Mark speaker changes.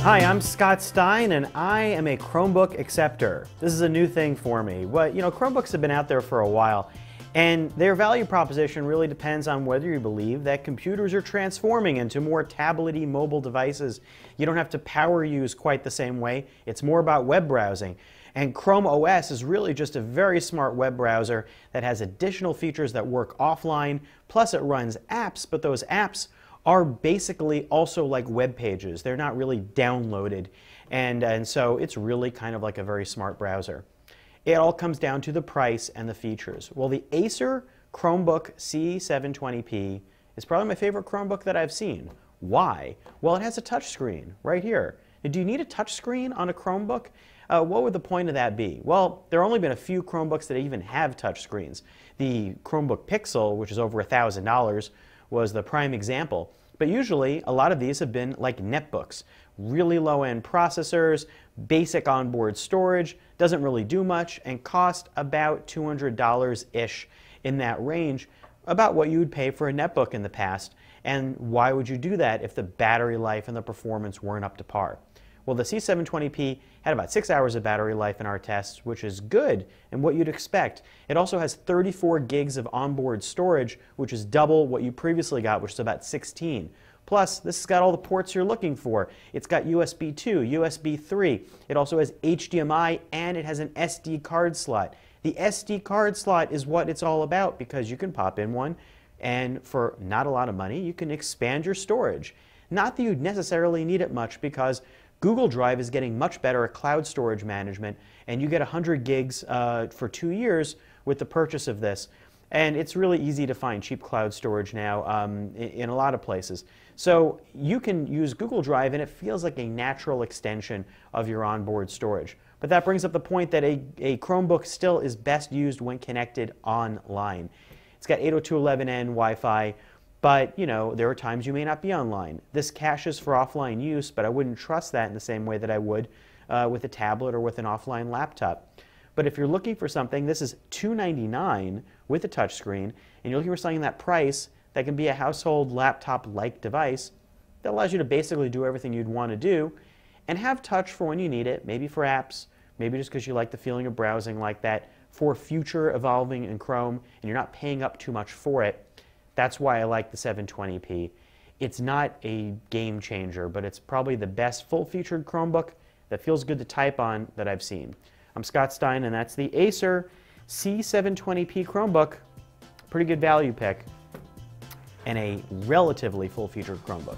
Speaker 1: Hi, I'm Scott Stein, and I am a Chromebook acceptor. This is a new thing for me. Chromebooks have been out there for a while, and their value proposition really depends on whether you believe that computers are transforming into more tablet-y mobile devices. You don't have to power use quite the same way. It's more about web browsing. And Chrome OS is really just a very smart web browser that has additional features that work offline, plus it runs apps, but those apps are basically also like web pages. They're not really downloaded, and so it's really kind of like a very smart browser. It all comes down to the price and the features. Well, the Acer Chromebook C720P is probably my favorite Chromebook that I've seen. Why? Well, it has a touchscreen right here. Now, do you need a touchscreen on a Chromebook? What would the point of that be? Well, there have only been a few Chromebooks that even have touchscreens. The Chromebook Pixel, which is over $1,000, was the prime example. But usually, a lot of these have been like netbooks. Really low-end processors, basic onboard storage, doesn't really do much, and cost about $200-ish in that range, about what you would pay for a netbook in the past. And why would you do that if the battery life and the performance weren't up to par? Well, the C720P had about 6 hours of battery life in our tests, which is good and what you'd expect. It also has 34 gigs of onboard storage, which is double what you previously got, which is about 16. Plus, this has got all the ports you're looking for. It's got USB 2, USB 3. It also has HDMI, and it has an SD card slot. The SD card slot is what it's all about, because you can pop in one, and for not a lot of money, you can expand your storage. Not that you'd necessarily need it much, because Google Drive is getting much better at cloud storage management, and you get 100 gigs for 2 years with the purchase of this. And it's really easy to find cheap cloud storage now in a lot of places. So you can use Google Drive, and it feels like a natural extension of your onboard storage. But that brings up the point that a Chromebook still is best used when connected online. It's got 802.11n Wi-Fi. But, there are times you may not be online. This caches for offline use, but I wouldn't trust that in the same way that I would with a tablet or with an offline laptop. But if you're looking for something, this is $299 with a touchscreen, and you're looking for something that price that can be a household laptop-like device that allows you to basically do everything you'd want to do and have touch for when you need it, maybe for apps, maybe just because you like the feeling of browsing like that, for future evolving in Chrome, and you're not paying up too much for it. That's why I like the 720p. It's not a game changer, but it's probably the best full-featured Chromebook that feels good to type on that I've seen. I'm Scott Stein, and that's the Acer C720p Chromebook. Pretty good value pick, and a relatively full-featured Chromebook.